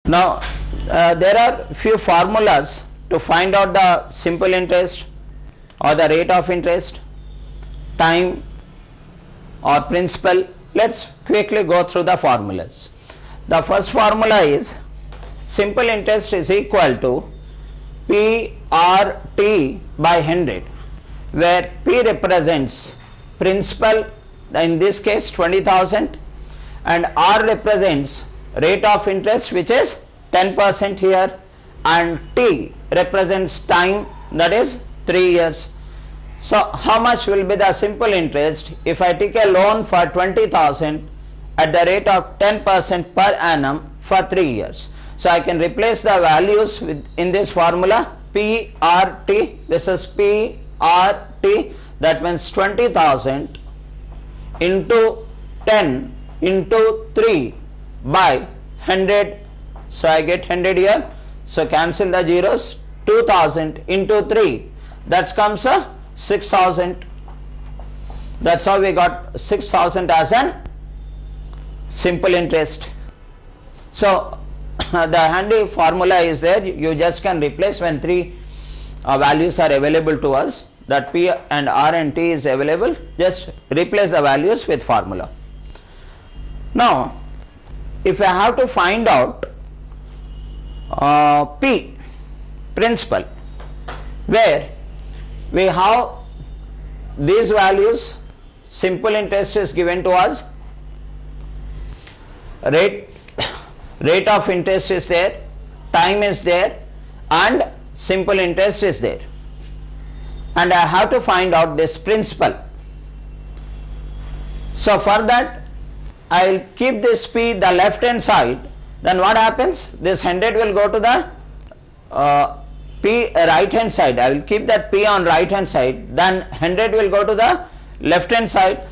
Now there are few formulas to find out the simple interest or the rate of interest, time or principal. Let's quickly go through the formulas. The first formula is simple interest is equal to PRT by 100, where P represents principal, in this case 20,000, and R represents rate of interest, which is 10% here, and T represents time, that is 3 years. So how much will be the simple interest if I take a loan for 20,000 at the rate of 10% per annum for 3 years? So I can replace the values in this formula. PRT, this is PRT, that means 20,000 into 10 into 3 by 100. So I get 100 here. So cancel the zeros. 2,000 into 3, that comes a 6,000. That's how we got 6,000 as an simple interest. So the handy formula is there. You just can replace when three values are available to us, that P and R and T is available, just replace the values with formula. Now if I have to find out P, principal, where we have these values, simple interest is given to us, rate of interest is there, time is there, and simple interest is there, and I have to find out this principal. So for that I will keep this P the left hand side. Then what happens? This 100 will go to the P right hand side. I will keep that P on right hand side. Then 100 will go to the left hand side.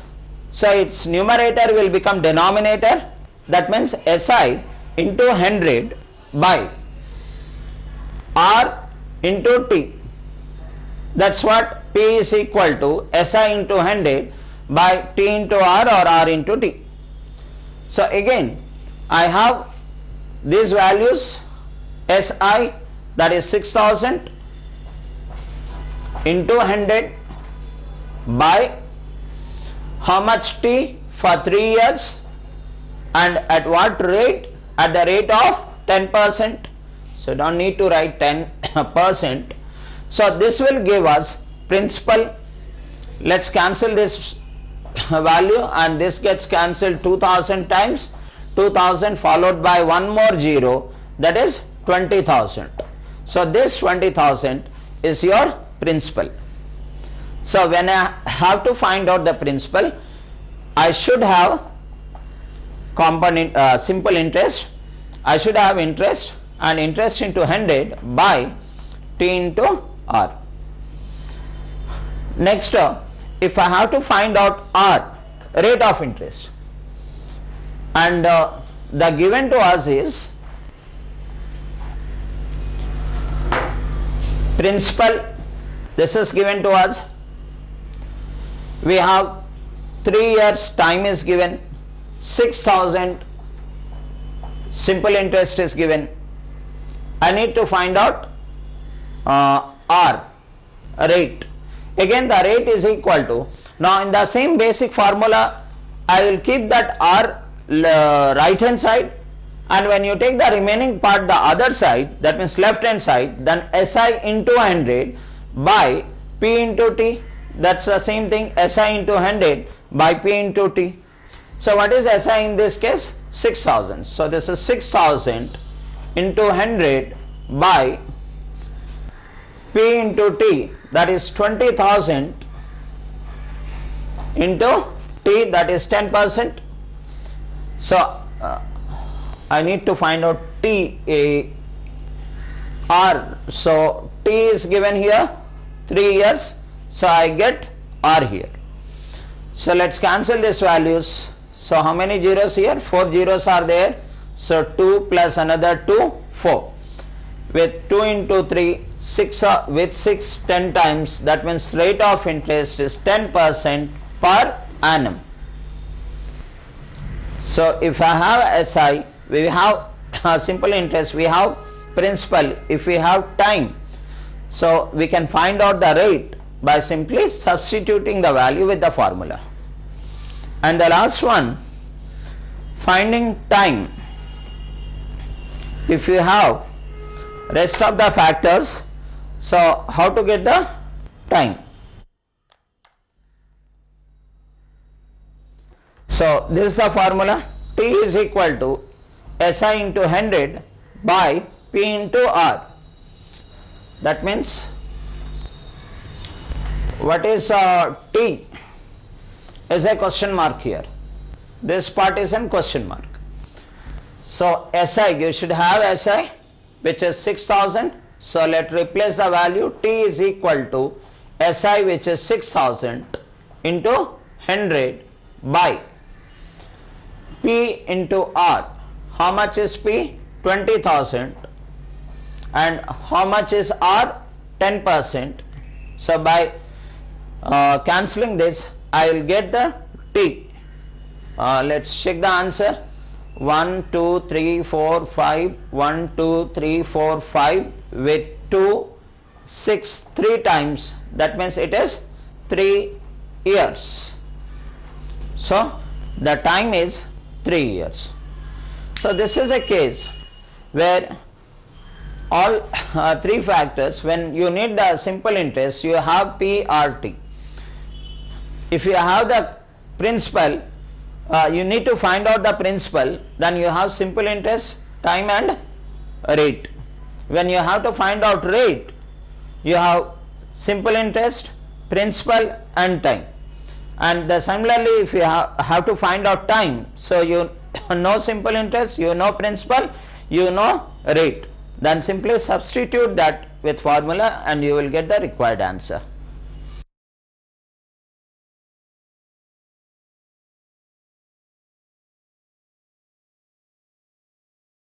So its numerator will become denominator. That means SI into 100 by R into T. That's what P is equal to SI into 100 by T into R or R into T. So again I have these values, SI, that is 6,000 into 100 by how much T for 3 years, and at what rate? At the rate of 10%. So don't need to write 10%. So this will give us principal. Let's cancel this value, and this gets cancelled 2,000 times. 2,000 followed by one more zero, that is 20,000. So this 20,000 is your principal. So when I have to find out the principal, I should have component simple interest. I should have interest, and interest into 100 by T into R. Next, if I have to find out R, rate of interest, and the given to us is principal, this is given to us, we have 3 years, time is given, 6,000 simple interest is given. I need to find out R, rate. Again the rate is equal to, now in the same basic formula I will keep that R right hand side, and when you take the remaining part the other side, that means left hand side, then SI into 100 by P into T, that's the same thing, SI into 100 by P into T. So what is SI in this case? 6,000. So this is 6,000 into 100 by P into T, that is 20,000 into T, that is 10%. So I need to find out T, R. So T is given here 3 years, so I get R here. So let's cancel these values. So how many zeros here? 4 zeros are there. So 2 plus another 2, 4. With 2 into 3, 6 with 6 10 times, that means rate of interest is 10% per annum. So if I have SI, we have simple interest, we have principal, if we have time, so we can find out the rate by simply substituting the value with the formula. And the last one, finding time. If you have rest of the factors, so how to get the time? So this is the formula. T is equal to SI into 100 by P into R. That means, what is T? Is a question mark here. This part is in question mark. So SI, you should have SI, which is 6000. So let replace the value. T is equal to SI, which is 6000 into 100 by P into R. How much is P? 20,000. And how much is R? 10%. So by cancelling this, I will get the T. Let's check the answer. 1, 2, 3, 4, 5. 1, 2, 3, 4, 5 with 2, 6, 3 times. That means it is 3 years. So the time is 3 years. So this is a case where all 3 factors, when you need the simple interest, you have P or T. If you have the principal, you need to find out the principal, then you have simple interest, time and rate. When you have to find out rate, you have simple interest, principal and time. And similarly, if you have to find out time, so you know simple interest, you know principal, you know rate, then simply substitute that with formula and you will get the required answer.